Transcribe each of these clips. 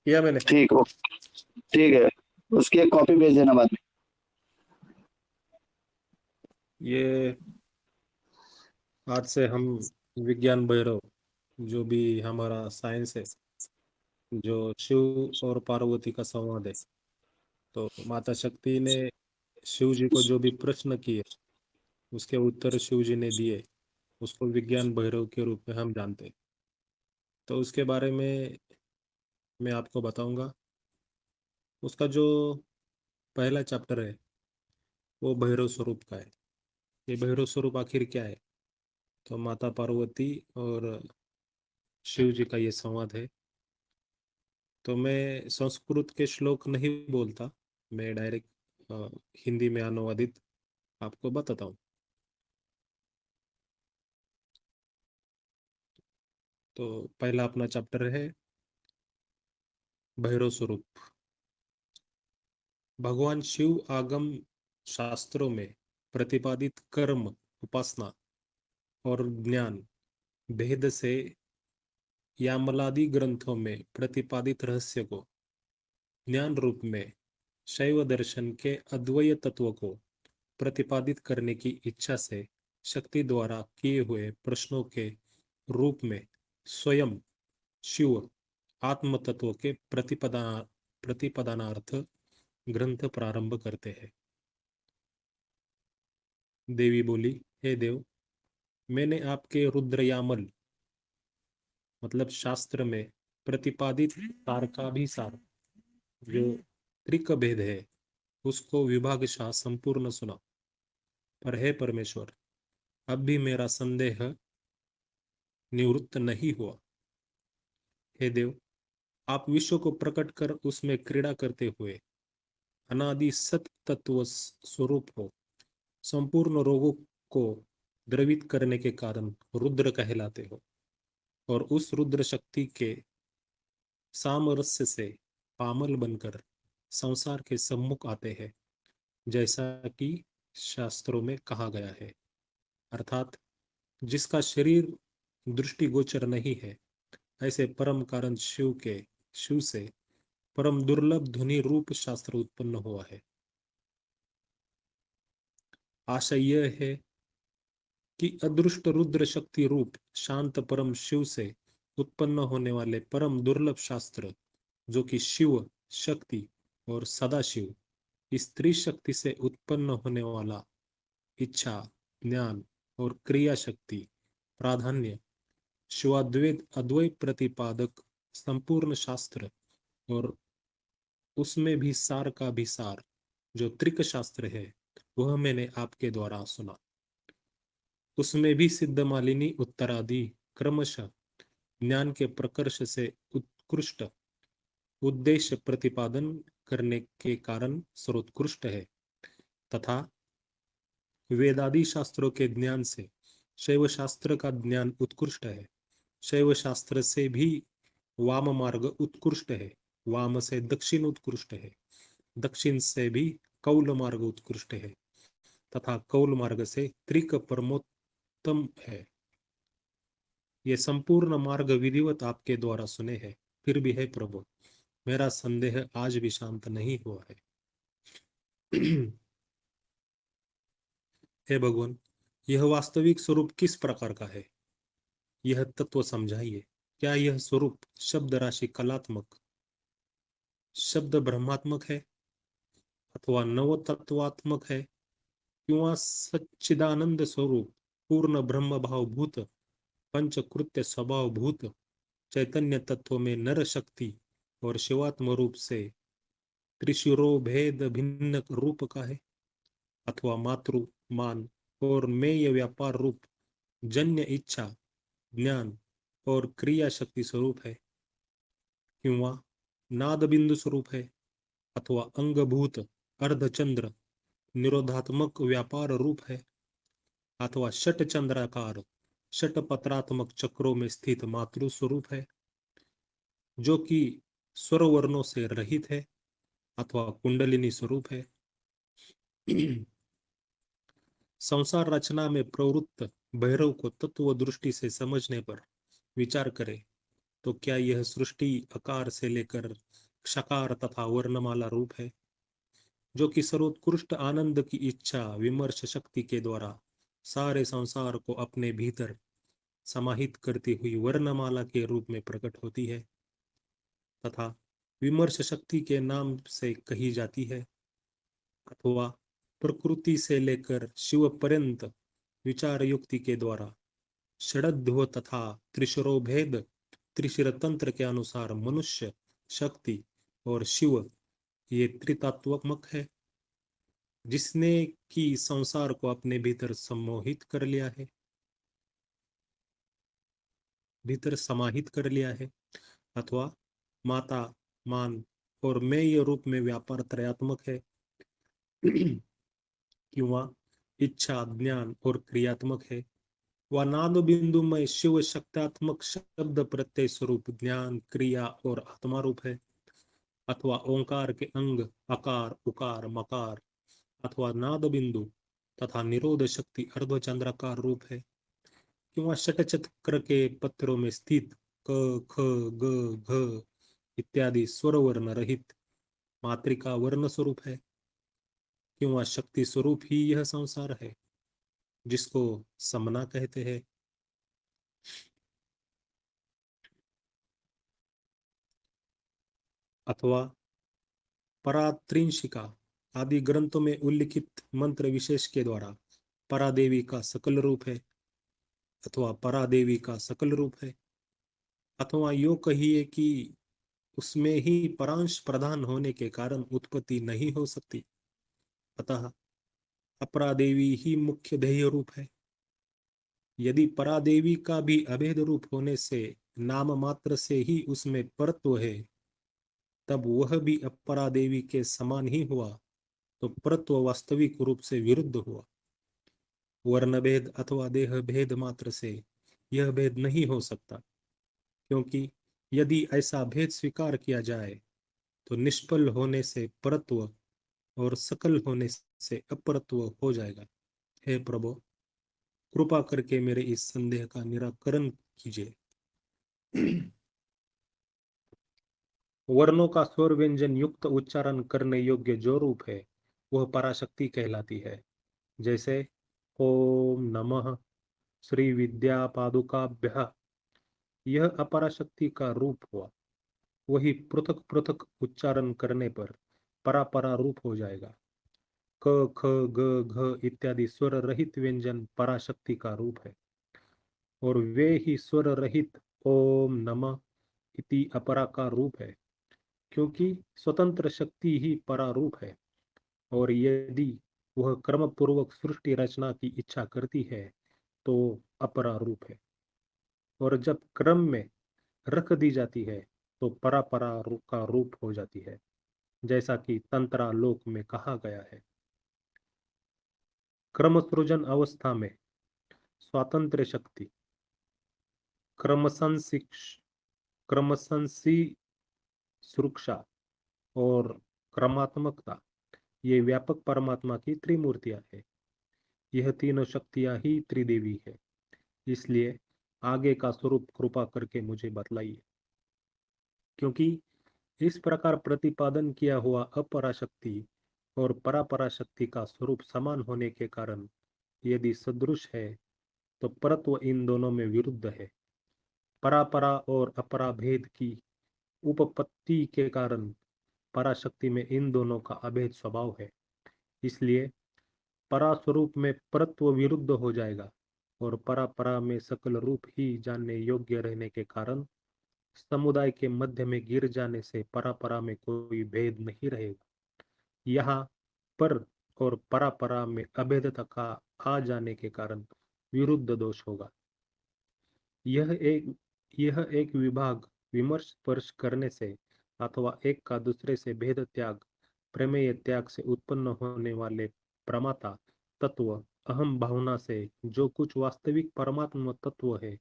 किया मैंने। ठीक हो, ठीक है। उसकी एक कॉपी भेज देना बाद में। ये आज से हम विज्ञान भैरव, जो भी हमारा साइंस है, जो शिव और पार्वती का संवाद है, तो माता शक्ति ने शिव जी को जो भी प्रश्न किए, उसके उत्तर शिव जी ने दिए, उसको विज्ञान भैरव के रूप में हम जानते हैं। तो उसके बारे में मैं आपको बताऊंगा। उसका जो पहला चैप्टर है वो भैरव स्वरूप का है। ये भैरव स्वरूप आखिर क्या है? तो माता पार्वती और शिव जी का ये संवाद है। तो मैं संस्कृत के श्लोक नहीं बोलता, मैं डायरेक्ट हिंदी में अनुवादित आपको बताता हूँ। तो पहला अपना चैप्टर है भैरव स्वरूप। भगवान शिव आगम शास्त्रों में प्रतिपादित कर्म, उपासना और ज्ञान भेद से यामलादि ग्रंथों में प्रतिपादित रहस्य को ज्ञान रूप में शैव दर्शन के अद्वैय तत्व को प्रतिपादित करने की इच्छा से शक्ति द्वारा किए हुए प्रश्नों के रूप में स्वयं शिव आत्म तत्व के प्रतिपदानार्थ ग्रंथ प्रारंभ करते हैं। देवी बोली, हे देव, मैंने आपके रुद्रयामल मतलब शास्त्र में प्रतिपादित सार का भी सार, जो त्रिक भेद है, उसको विभागशः संपूर्ण सुना। पर हे परमेश्वर, अब भी मेरा संदेह निवृत्त नहीं हुआ। हे देव, आप विश्व को प्रकट कर उसमें क्रीड़ा करते हुए अनादि सत तत्व स्वरूप हो। संपूर्ण रोगों को द्रवित करने के कारण रुद्र कहलाते हो और उस रुद्र शक्ति के सामरस्य से पामल बनकर संसार के सम्मुख आते हैं, जैसा कि शास्त्रों में कहा गया है। अर्थात जिसका शरीर दृष्टिगोचर नहीं है, ऐसे परम कारण शिव से परम दुर्लभ ध्वनि रूप शास्त्र उत्पन्न हुआ है। आशय यह है कि अदृष्ट रुद्र शक्ति रूप शांत परम शिव से उत्पन्न होने वाले परम दुर्लभ शास्त्र, जो कि शिव शक्ति और सदाशिव इस त्रिशक्ति से उत्पन्न होने वाला इच्छा, ज्ञान और क्रिया शक्ति प्राधान्य शिवाद्वैत अद्वैत प्रतिपादक संपूर्ण शास्त्र, और उसमें भी सार का भी सार जो त्रिक शास्त्र है, वह मैंने आपके द्वारा सुना। उसमें भी सिद्ध मालिनी उत्तरादि क्रमशः ज्ञान के प्रकर्ष से उत्कृष्ट उद्देश्य प्रतिपादन करने के कारण सर्वोत्कृष्ट है, तथा वेदादि शास्त्रों के ज्ञान से शैव शास्त्र का ज्ञान उत्कृष्ट है। शैव शास्त्र से भी वाम मार्ग उत्कृष्ट है, वाम से दक्षिण उत्कृष्ट है, दक्षिण से भी कौल मार्ग उत्कृष्ट है, तथा कौल मार्ग से त्रिक परमोत्तम है। ये संपूर्ण मार्ग विधिवत आपके द्वारा सुने हैं, फिर भी है प्रभु, मेरा संदेह आज भी शांत नहीं हुआ है। हे भगवान, यह वास्तविक स्वरूप किस प्रकार का है, यह तत्व समझाइए। क्या यह स्वरूप शब्द राशि कलात्मक, शब्द ब्रह्मात्मक है, अथवा नव तत्वात्मक है, किंवा सच्चिदानंद स्वरूप पूर्ण ब्रह्म भावभूत पंचकृत्य स्वभावभूत चैतन्य तत्व में नर शक्ति और शिवात्म रूप से त्रिशिरो भेद भिन्न रूप का है, अथवा मातृ मान और मेय व्यापार रूप जन्य इच्छा, ज्ञान और क्रिया शक्ति स्वरूप है, किंवा नाद बिंदु स्वरूप है, अथवा अंगभूत अर्धचंद्र निरोधात्मक व्यापार रूप है, अथवा षट चंद्राकार षट पत्रात्मक चक्रों में स्थित मातृ स्वरूप है, जो कि स्वरवर्णों से रहित है, अथवा कुंडलिनी स्वरूप है। संसार रचना में प्रवृत्त भैरव को तत्व दृष्टि से समझने पर विचार करें तो क्या यह सृष्टि आकार से लेकर क्षकार तथा वर्णमाला रूप है, जो कि सर्वोत्कृष्ट आनंद की इच्छा विमर्श शक्ति के द्वारा सारे संसार को अपने भीतर समाहित करती हुई वर्णमाला के रूप में प्रकट होती है तथा विमर्श शक्ति के नाम से कही जाती है, अथवा प्रकृति से लेकर शिव पर्यंत विचार युक्ति के द्वारा षडध्व तथा त्रिशरो भेद त्रिशिर तंत्र के अनुसार मनुष्य, शक्ति और शिव ये त्रितात्मक है, जिसने कि संसार को अपने भीतर सम्मोहित कर लिया है, भीतर समाहित कर लिया है, अथवा माता, मान और मैं ये रूप में व्यापार त्रयात्मक है किंवा इच्छा, ज्ञान और क्रियात्मक है, व नाद बिंदु में शिव शक्त्यात्मक शब्द प्रत्यय स्वरूप ज्ञान, क्रिया और आत्मा रूप है, अथवा ओंकार के अंग अकार, उकार, मकार अथवा नाद बिंदु तथा निरोध शक्ति अर्धचंद्राकार रूप है, किंवा षटचक्र के पत्रों में स्थित क, ख, ग, घ इत्यादि स्वर वर्ण रहित मात्रिका वर्ण स्वरूप है, किंवा शक्ति स्वरूप ही यह संसार है, जिसको समना कहते हैं, अथवा परात्रिंशिका आदि ग्रंथों में उल्लिखित मंत्र विशेष के द्वारा परादेवी का सकल रूप है, अथवा परादेवी का सकल रूप है, अथवा यो कहिए कि उसमें ही परांश प्रधान होने के कारण उत्पत्ति नहीं हो सकती, अतः अपरादेवी ही मुख्य ध्येय रूप है। यदि परादेवी का भी अभेद रूप होने से नाम मात्र से ही उसमें परत्व है, तब वह भी अपरादेवी के समान ही हुआ, तो परत्व वास्तविक रूप से विरुद्ध हुआ। वर्ण भेद अथवा देह भेद मात्र से यह भेद नहीं हो सकता, क्योंकि यदि ऐसा भेद स्वीकार किया जाए तो निष्फल होने से परत्व और सकल होने से अपरत्व हो जाएगा। हे प्रभु, कृपा करके मेरे इस संदेह का निराकरण कीजिए। वर्णों का स्वर व्यंजन युक्त उच्चारण करने योग्य जो रूप है वह पराशक्ति कहलाती है, जैसे ओम नमः श्री विद्या पादुकाभ्यः, यह अपराशक्ति का रूप हुआ। वही पृथक पृथक उच्चारण करने पर परापरा रूप हो जाएगा। क, ख, ग, घ इत्यादि स्वर रहित व्यंजन पराशक्ति का रूप है, और वे ही स्वर रहित ओम नमः इति अपरा का रूप है, क्योंकि स्वतंत्र शक्ति ही परा रूप है, और यदि वह क्रम पूर्वक सृष्टि रचना की इच्छा करती है तो अपरा रूप है, और जब क्रम में रख दी जाती है तो परापरा का रूप हो जाती है, जैसा कि तंत्रालोक में कहा गया है। क्रम सृजन अवस्था में स्वातंत्र शक्ति, क्रमसंसी सुरक्षा और क्रमात्मकता ये व्यापक परमात्मा की त्रिमूर्तियां है। यह तीनों शक्तियां ही त्रिदेवी है। इसलिए आगे का स्वरूप कृपा करके मुझे बतलाइए, क्योंकि इस प्रकार प्रतिपादन किया हुआ अपराशक्ति और परापराशक्ति का स्वरूप समान होने के कारण यदि सदृश है तो परत्व इन दोनों में विरुद्ध है। परापरा और अपरा भेद की उपपत्ति के कारण पराशक्ति में इन दोनों का अभेद स्वभाव है। इसलिए परास्वरूप में परत्व विरुद्ध हो जाएगा, और परापरा में सकल रूप ही जानने योग्य रहने के कारण समुदाय के मध्य में गिर जाने से परापरा में कोई भेद नहीं रहेगा। यहाँ पर और परापरा में अभेदता का आ जाने के कारण विरुद्ध दोष होगा। यह एक विभाग विमर्श स्पर्श करने से अथवा एक का दूसरे से भेद त्याग प्रमेय त्याग से उत्पन्न होने वाले प्रमाता तत्व अहम भावना से जो कुछ वास्तविक परमात्मा तत्व है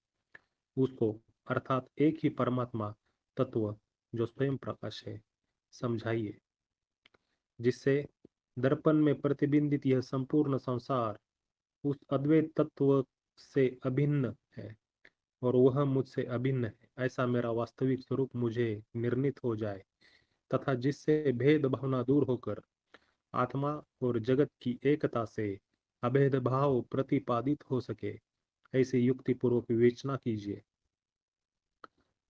उसको, अर्थात एक ही परमात्मा तत्व जो स्वयं प्रकाश है, समझाइए, जिससे दर्पण में प्रतिबिंबित यह संपूर्ण संसार उस अद्वैत तत्व से अभिन्न है और वह मुझसे अभिन्न है, ऐसा मेरा वास्तविक स्वरूप मुझे निर्णीत हो जाए, तथा जिससे भेद भावना दूर होकर आत्मा और जगत की एकता से अभेद भाव प्रतिपादित हो सके, ऐसी युक्ति पूर्वक विवेचना कीजिए।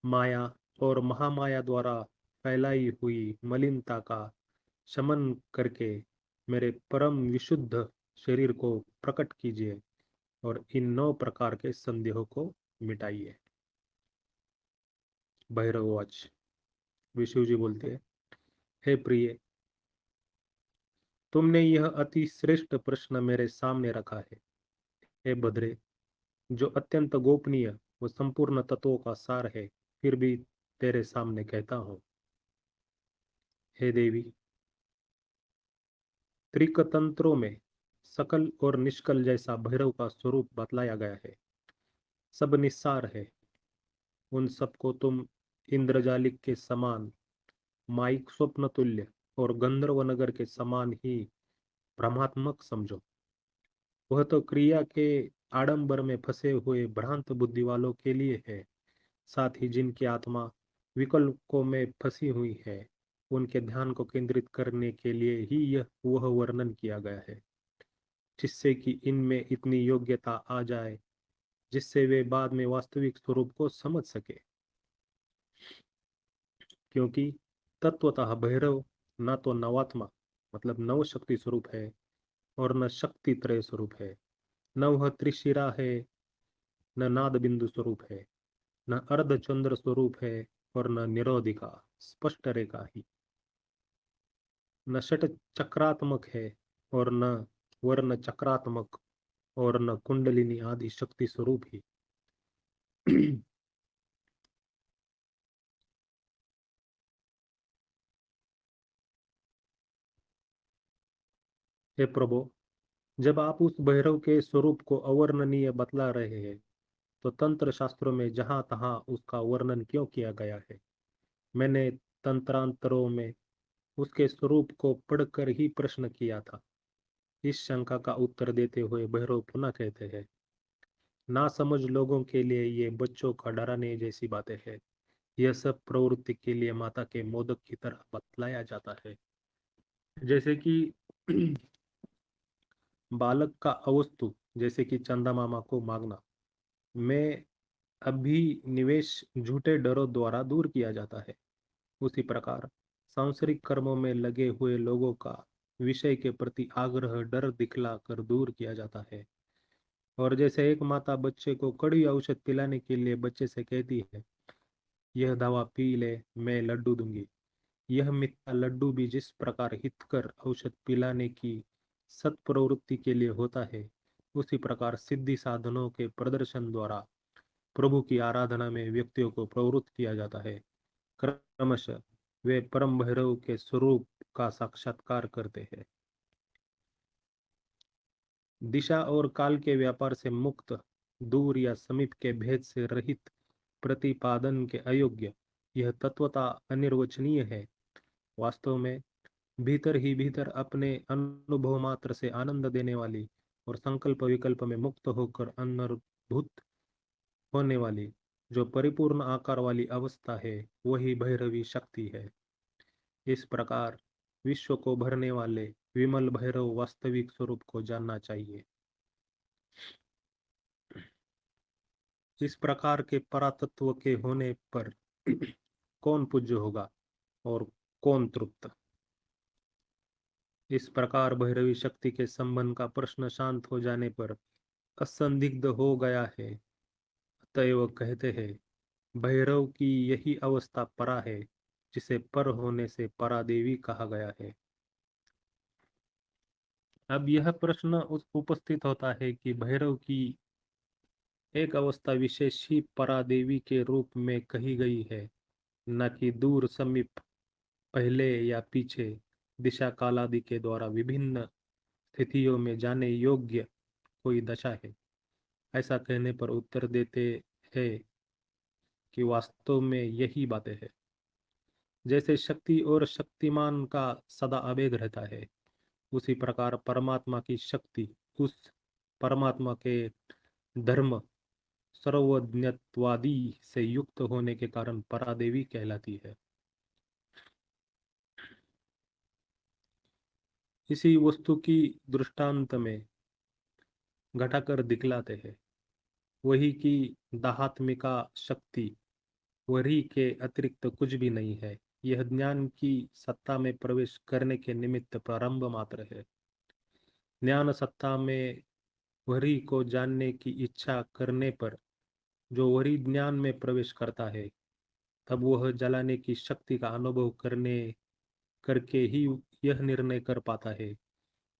माया और महामाया द्वारा फैलाई हुई मलिनता का शमन करके मेरे परम विशुद्ध शरीर को प्रकट कीजिए और इन 9 प्रकार के संदेहों को मिटाइए। भैरववाच। विष्णु जी बोलते हैं, हे प्रिय, तुमने यह अति श्रेष्ठ प्रश्न मेरे सामने रखा है। हे भद्रे, जो अत्यंत गोपनीय व संपूर्ण तत्वों का सार है, फिर भी तेरे सामने कहता हूं। हे देवी, त्रिकतंत्रों में सकल और निष्कल जैसा भैरव का स्वरूप बतलाया गया है। सब निस्सार है। उन सबको तुम इंद्रजालिक के समान, माइक स्वप्न तुल्य और गंधर्व नगर के समान ही भ्रमात्मक समझो। वह तो क्रिया के आडंबर में फंसे हुए भ्रांत बुद्धि वालों के लिए है। साथ ही जिनकी आत्मा विकल्पों में फंसी हुई है, उनके ध्यान को केंद्रित करने के लिए ही यह वह वर्णन किया गया है, जिससे कि इनमें इतनी योग्यता आ जाए जिससे वे बाद में वास्तविक स्वरूप को समझ सके। क्योंकि तत्वतः भैरव न तो नवात्मा मतलब नव शक्ति स्वरूप है और न शक्ति त्रय स्वरूप है, न वह त्रिशिरा है, न नाद बिंदु स्वरूप है, न अर्धचंद्र स्वरूप है और न निरोधिका स्पष्ट रेखा ही, न षट चक्रात्मक है और न वर्ण चक्रात्मक और न कुंडलिनी आदि शक्ति स्वरूप ही। हे प्रभु, जब आप उस भैरव के स्वरूप को अवर्णनीय बतला रहे हैं, तो तंत्र शास्त्रों में जहां तहां उसका वर्णन क्यों किया गया है? मैंने तंत्रांतरों में उसके स्वरूप को पढ़कर ही प्रश्न किया था। इस शंका का उत्तर देते हुए भैरव पुनः कहते हैं, ना समझ लोगों के लिए ये बच्चों का डराने जैसी बातें हैं। यह सब प्रवृत्ति के लिए माता के मोदक की तरह बतलाया जाता है। जैसे कि बालक का अवस्तु जैसे कि चंदा मामा को मांगना में अभिनिवेश झूठे डरों द्वारा दूर किया जाता है, उसी प्रकार सांसारिक कर्मों में लगे हुए लोगों का विषय के प्रति आग्रह डर दिखला कर दूर किया जाता है। और जैसे एक माता बच्चे को कड़वी औषध पिलाने के लिए बच्चे से कहती है, यह दवा पी ले, मैं लड्डू दूंगी। यह मिथ्या लड्डू भी जिस प्रकार हितकर औषध पिलाने की सत्प्रवृत्ति के लिए होता है, उसी प्रकार सिद्धि साधनों के प्रदर्शन द्वारा प्रभु की आराधना में व्यक्तियों को प्रवृत्त किया जाता है। क्रमशः वे परम भैरव के स्वरूप का साक्षात्कार करते हैं। दिशा और काल के व्यापार से मुक्त, दूर या समीप के भेद से रहित, प्रतिपादन के अयोग्य, यह तत्वता अनिर्वचनीय है। वास्तव में भीतर ही भीतर अपने अनुभव मात्र से आनंद देने वाली और संकल्प विकल्प में मुक्त होकर अनर्भूत होने वाली जो परिपूर्ण आकार वाली अवस्था है, वही भैरवी शक्ति है। इस प्रकार विश्व को भरने वाले विमल भैरव वास्तविक स्वरूप को जानना चाहिए। इस प्रकार के परातत्व के होने पर कौन पूज्य होगा और कौन तृप्त? इस प्रकार भैरवी शक्ति के संबंध का प्रश्न शांत हो जाने पर असंदिग्ध हो गया है। अतएव कहते हैं, भैरव की यही अवस्था परा है, जिसे पर होने से परादेवी कहा गया है। अब यह प्रश्न उस उपस्थित होता है कि भैरव की एक अवस्था विशेष ही परादेवी के रूप में कही गई है, न कि दूर समीप, पहले या पीछे, दिशा काल आदि के द्वारा विभिन्न स्थितियों में जाने योग्य कोई दशा है। ऐसा कहने पर उत्तर देते हैं कि वास्तव में यही बातें है। जैसे शक्ति और शक्तिमान का सदा अभेद रहता है, उसी प्रकार परमात्मा की शक्ति उस परमात्मा के धर्म सर्वज्ञत्वादि से युक्त होने के कारण परादेवी कहलाती है। इसी वस्तु की दृष्टांत में घटाकर दिखलाते हैं। वही की दाहात्मिका शक्ति वही के अतिरिक्त कुछ भी नहीं है। यह ज्ञान की सत्ता में प्रवेश करने के निमित्त प्रारंभ मात्र है। ज्ञान सत्ता में वही को जानने की इच्छा करने पर जो वही ज्ञान में प्रवेश करता है, तब वह जलाने की शक्ति का अनुभव करने करके ही यह निर्णय कर पाता है,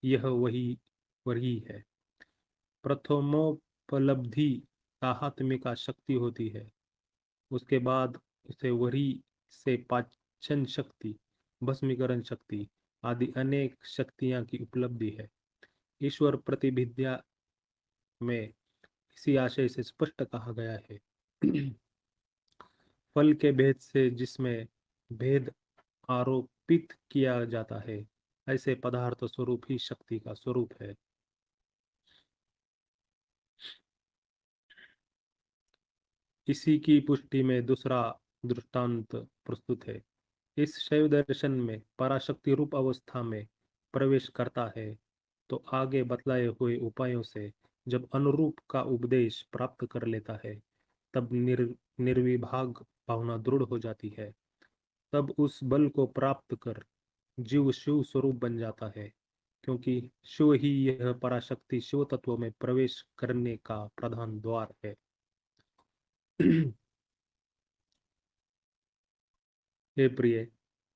यह वही वही है। प्रथमोपलब्धि ताहात्मिका शक्ति होती है, उसके बाद उसे वही से पाचन शक्ति, भस्मीकरण शक्ति आदि अनेक शक्तियां की उपलब्धि है। ईश्वर प्रतिभिद्या में इसी आशय से स्पष्ट कहा गया है। फल के भेद से जिसमें भेद आरोपित किया जाता है, ऐसे पदार्थ स्वरूप ही शक्ति का स्वरूप है। इसी की पुष्टि में दूसरा दृष्टांत प्रस्तुत है। इस शैव दर्शन में पराशक्ति रूप अवस्था में प्रवेश करता है तो आगे बतलाए हुए उपायों से जब अनुरूप का उपदेश प्राप्त कर लेता है, तब निर्विभाग भावना दृढ़ हो जाती है। तब उस बल को प्राप्त कर जीव शिव स्वरूप बन जाता है, क्योंकि शिव ही यह पराशक्ति शिव तत्व में प्रवेश करने का प्रधान द्वार है। हे प्रिय,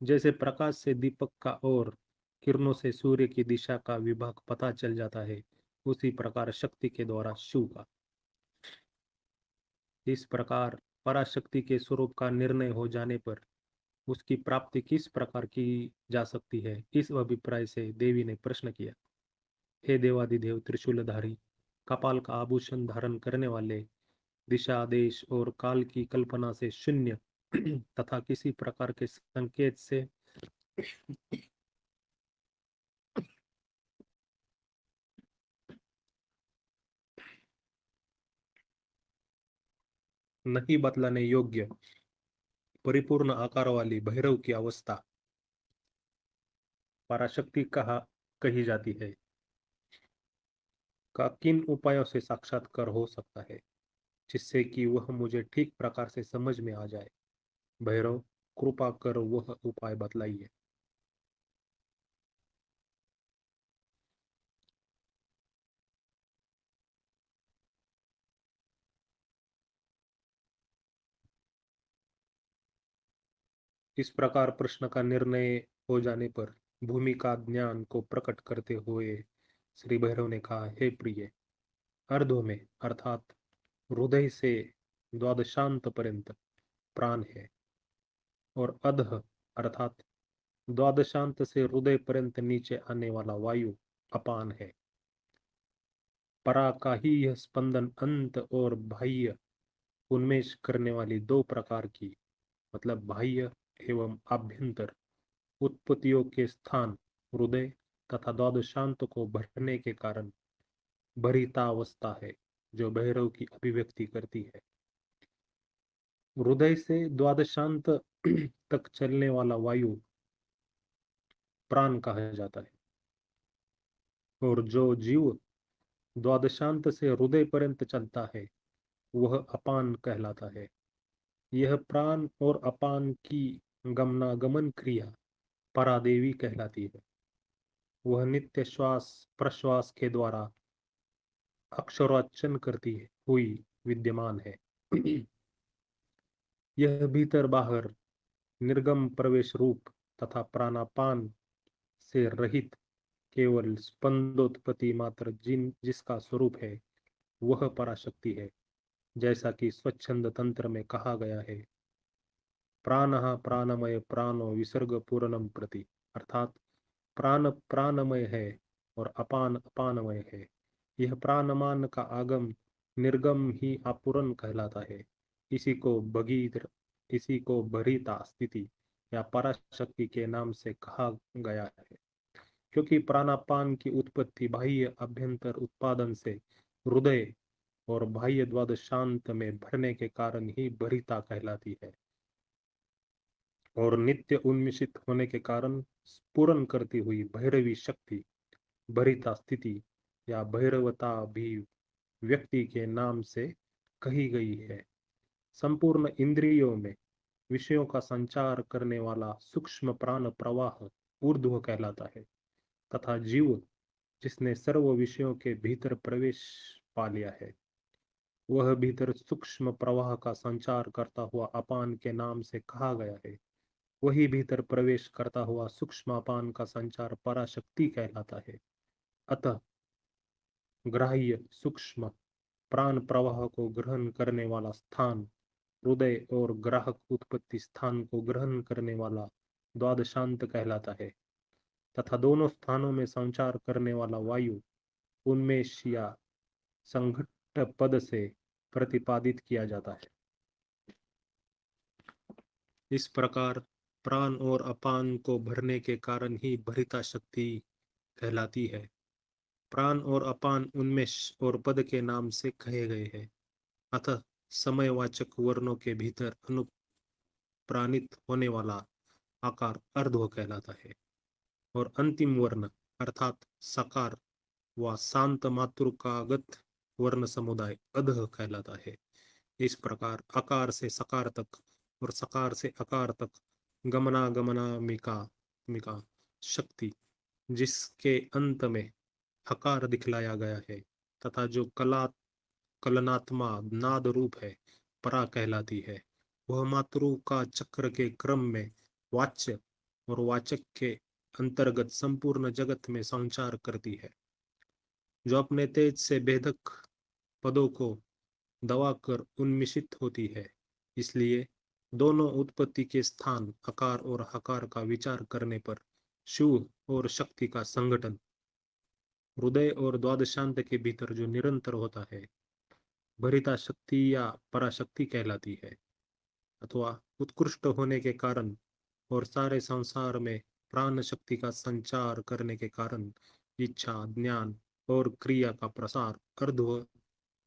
जैसे प्रकाश से दीपक का और किरणों से सूर्य की दिशा का विभाग पता चल जाता है, उसी प्रकार शक्ति के द्वारा शिव का। इस प्रकार पराशक्ति के स्वरूप का निर्णय हो जाने पर उसकी प्राप्ति किस प्रकार की जा सकती है, इस अभिप्राय से देवी ने प्रश्न किया। हे देवादिदेव त्रिशूलधारी, कपाल का आभूषण धारण करने वाले, दिशा देश और काल की कल्पना से शून्य तथा किसी प्रकार के संकेत से नहीं बतलाने योग्य परिपूर्ण आकार वाली भैरव की अवस्था पराशक्ति कही जाती है, का किन उपायों से साक्षात्कार हो सकता है, जिससे कि वह मुझे ठीक प्रकार से समझ में आ जाए। भैरव, कृपा कर वह उपाय बतलाइए। इस प्रकार प्रश्न का निर्णय हो जाने पर भूमि का ज्ञान को प्रकट करते हुए श्री भैरव ने कहा, हे प्रिय, अर्धों में अर्थात हृदय से द्वादशांत पर्यंत प्राण है, और अधः अर्थात द्वादशांत से हृदय पर्यंत नीचे आने वाला वायु अपान है। परा का ही यह स्पंदन अंत और बाह्य उन्मेष करने वाली दो प्रकार की, मतलब बाह्य एवं आभ्यंतर उत्पत्तियों के स्थान हृदय तथा द्वादशांत को भरने के कारण भरितावस्था है, जो भैरव की अभिव्यक्ति करती है। हृदय से द्वादशांत तक चलने वाला वायु प्राण कहा जाता है, और जो जीव द्वादशांत से हृदय पर्यंत चलता है वह अपान कहलाता है। यह प्राण और अपान की गमनागमन क्रिया परादेवी कहलाती है। वह नित्य श्वास प्रश्वास के द्वारा अक्षरोच्चारण करती हुई विद्यमान है। यह भीतर बाहर निर्गम प्रवेश रूप तथा प्राणापान से रहित केवल स्पंदोत्पत्ति मात्र जिसका स्वरूप है, वह पराशक्ति है। जैसा कि स्वच्छंद तंत्र में कहा गया है, प्राणः प्राणमय प्राणो विसर्ग पूर्णम प्रति, अर्थात प्राण प्राणमय है और अपान अपानमय है। यह प्राणमान का आगम निर्गम ही अपूर्ण कहलाता है। इसी को भगीर इसी को भरिता स्थिति या पराशक्ति के नाम से कहा गया है, क्योंकि प्राणापान की उत्पत्ति बाह्य अभ्यंतर उत्पादन से हृदय और बाह्य द्वादशांत में भरने के कारण ही भरिता कहलाती है, और नित्य उन्मिषित होने के कारण स्फुरन करती हुई भैरवी शक्ति भरिता स्थिति या भैरवता भी व्यक्ति के नाम से कही गई है। संपूर्ण इंद्रियों में विषयों का संचार करने वाला सूक्ष्म प्राण प्रवाह ऊर्ध्व कहलाता है, तथा जीव जिसने सर्व विषयों के भीतर प्रवेश पा लिया है, वह भीतर सूक्ष्म प्रवाह का संचार करता हुआ अपान के नाम से कहा गया है। वही भीतर प्रवेश करता हुआ सूक्ष्म अपान का संचार पराशक्ति कहलाता है। अतः ग्राह्य सूक्ष्म प्राण प्रवाह को ग्रहण करने वाला स्थान हृदय और ग्राहक उत्पत्ति स्थान को ग्रहण करने वाला द्वादशांत कहलाता है, तथा दोनों स्थानों में संचार करने वाला वायु उन्मेष या संघट्ट पद से प्रतिपादित किया जाता है। इस प्रकार प्राण और अपान को भरने के कारण ही भरिता शक्ति कहलाती है। प्राण और अपान उन्मेष और पद के नाम से कहे गए हैं। अतः समयवाचक वर्णों के भीतर अनुप्राणित होने वाला आकार अर्ध्व कहलाता है, और अंतिम वर्ण अर्थात सकार व शांत मातृकागत वर्ण समुदाय अधः कहलाता है। इस प्रकार अकार से सकार तक और सकार से अकार तक गमनागमनामिका मिका शक्ति जिसके अंत में हकार दिखलाया गया है, तथा जो कलनात्मा नाद रूप है, परा कहलाती है। वह मातृ का चक्र के क्रम में वाच्य और वाचक के अंतर्गत संपूर्ण जगत में संचार करती है, जो अपने तेज से भेदक पदों को दबाकर उन्मिषित होती है। इसलिए दोनों उत्पत्ति के स्थान अकार और हकार का विचार करने पर शिव और शक्ति का संगठन हृदय और द्वादशांत के भीतर जो निरंतर होता है, भरिता शक्ति या पराशक्ति कहलाती है, अथवा उत्कृष्ट होने के कारण और सारे संसार में प्राण शक्ति का संचार करने के कारण इच्छा ज्ञान और क्रिया का प्रसार अर्ध्व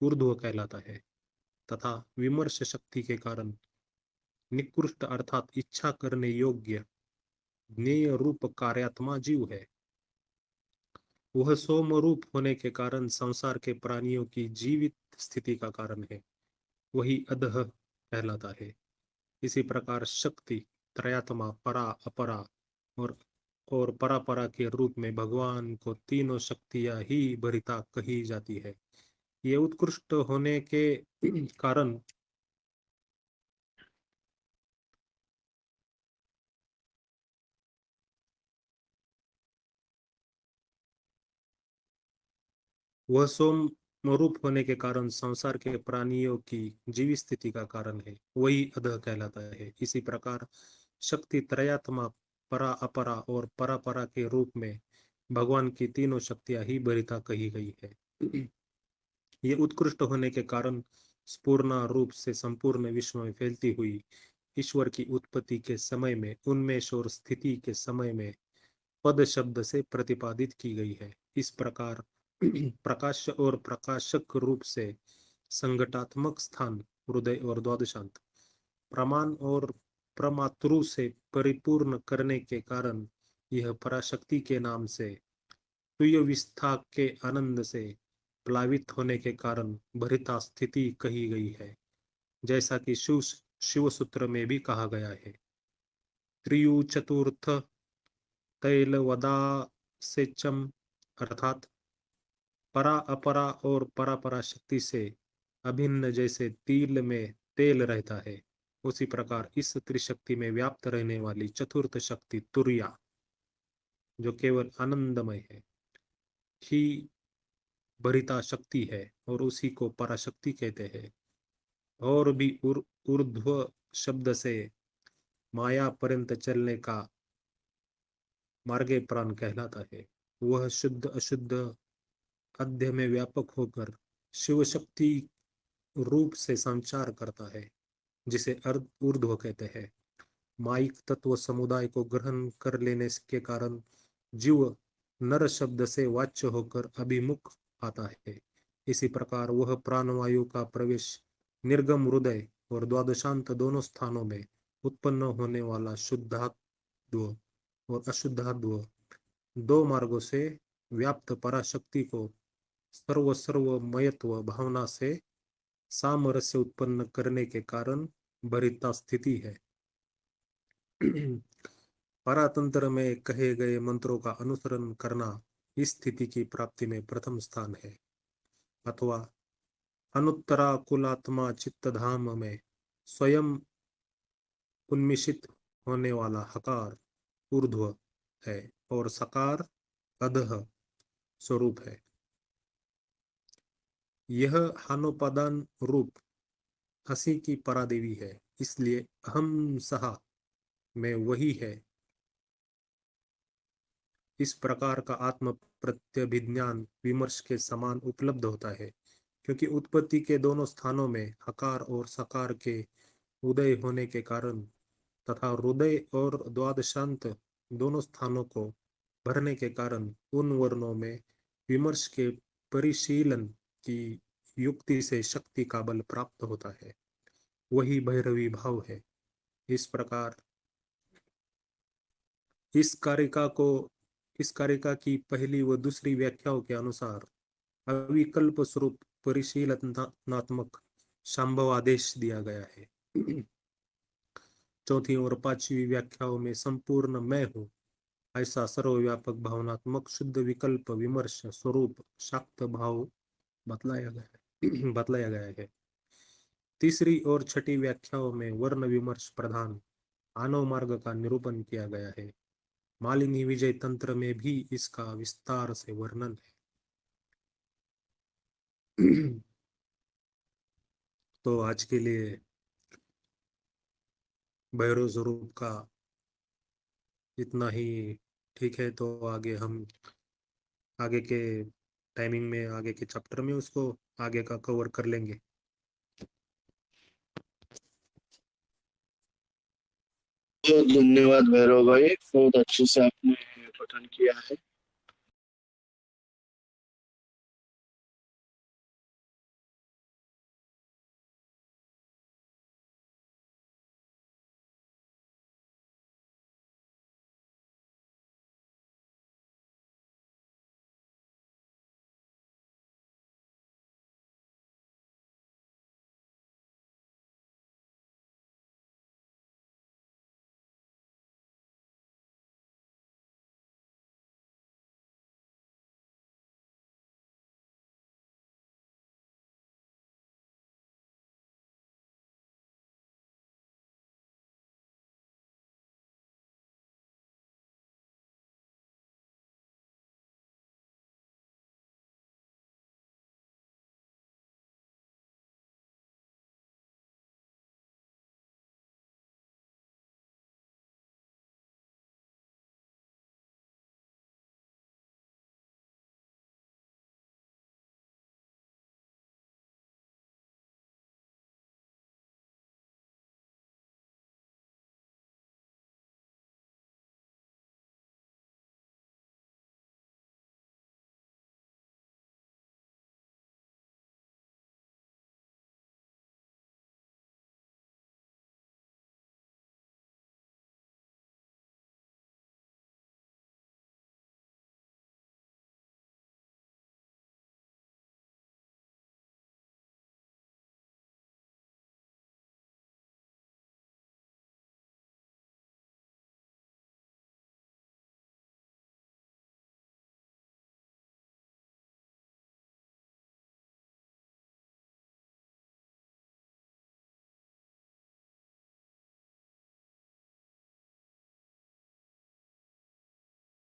ऊर्ध्व कहलाता है, तथा विमर्श शक्ति के कारण निकृष्ट अर्थात इच्छा करने योग्य ज्ञेय रूप कार्यात्मा जीव है। वह सोम रूप होने के कारण संसार के प्राणियों की जीवित स्थिति का कारण है, वही अधः कहलाता है। इसी प्रकार शक्ति त्रयात्मा परा अपरा और परापरा के रूप में भगवान को तीनों शक्तियां ही भरिता कही जाती है। ये उत्कृष्ट होने के कारण वह सोम रूप होने के कारण संसार के प्राणियों की जीवित स्थिति का कारण है, वही अधः कहलाता है। इसी प्रकार शक्ति त्रयात्मा परा अपरा और परापरा के रूप में भगवान की तीनों शक्तियां ही भरिता कही गई है। ये उत्कृष्ट होने के कारण स्पूर्ण रूप से संपूर्ण विश्व में फैलती हुई ईश्वर की उत्पत्ति के समय में उन्मेष और स्थिति के समय में पद शब्द से प्रतिपादित की गई है। इस प्रकार प्रकाश और प्रकाशक रूप से संगठात्मक स्थान हृदय और द्वादशांत प्रमाण और प्रमातृ से परिपूर्ण करने के कारण यह पराशक्ति के नाम से तुय विस्था के आनंद से प्लावित होने के कारण भरिता स्थिति कही गई है, जैसा कि शिव सूत्र में भी कहा गया है। त्रियु चतुर्थ तैलवदा सेचम अर्थात परा अपरा और परापरा शक्ति से अभिन्न जैसे तिल में तेल रहता है, उसी प्रकार इस त्रिशक्ति में व्याप्त रहने वाली चतुर्थ शक्ति तुर्या जो केवल आनंदमय है ही भरिता शक्ति है, और उसी को पराशक्ति कहते हैं। और भी ऊर्ध्व शब्द से माया पर्यंत चलने का मार्गे प्राण कहलाता है। वह शुद्ध अशुद्ध अध्य में व्यापक होकर शिव शक्ति रूप से संचार करता है, जिसे ऊर्ध्व कहते हैं। माइक तत्व समुदाय को ग्रहण कर लेने के कारण जीव नर शब्द से वाच्य होकर अभिमुख आता है। इसी प्रकार वह प्राणवायु का प्रवेश निर्गम हृदय और द्वादशांत दोनों स्थानों में उत्पन्न होने वाला शुद्धात्व और अशुद्धात्व दो मार्गों से व्याप्त पराशक्ति को सर्वमयत्व भावना से सामरस्य उत्पन्न करने के कारण भरिता स्थिति है। परातंत्र में कहे गए मंत्रों का अनुसरण करना इस स्थिति की प्राप्ति में प्रथम स्थान है, अथवा अनुत्तराकुलात्मा चित्तधाम में स्वयं उन्मिषित होने वाला हकार ऊर्ध्व है और सकार अधः स्वरूप है। यह हानोपादान रूप हंसी की परादेवी है, इसलिए अहम सहा में वही है। इस प्रकार का आत्म प्रत्यभिज्ञान विमर्श के समान उपलब्ध होता है, क्योंकि उत्पत्ति के दोनों स्थानों में हकार और सकार के उदय होने के कारण तथा हृदय और द्वादशांत दोनों स्थानों को भरने के कारण उन वर्णों में विमर्श के परिशीलन की युक्ति से शक्ति का बल प्राप्त होता है, वही भैरवी भाव है। इस प्रकार इस कारिका की पहली व दूसरी व्याख्याओं के अनुसार अविकल्प स्वरूप परिशीलनात्मक संभव आदेश दिया गया है। चौथी और पांचवी व्याख्याओं में संपूर्ण मैं हूँ ऐसा सर्वव्यापक भावनात्मक शुद्ध विकल्प विमर्श स्वरूप शाक्त भाव बतलाया गया है। तीसरी और छठी व्याख्याओं में वर्ण विमर्श प्रधान आनव मार्ग का निरूपण किया गया है। मालिनी विजय तंत्र में भी इसका विस्तार से वर्णन है। तो आज के लिए भैरव स्वरूप का इतना ही ठीक है। तो आगे के टाइमिंग में आगे के चैप्टर में उसको आगे का कवर कर लेंगे। बहुत धन्यवाद भैरव भाई, बहुत अच्छे से आपने पठन किया है।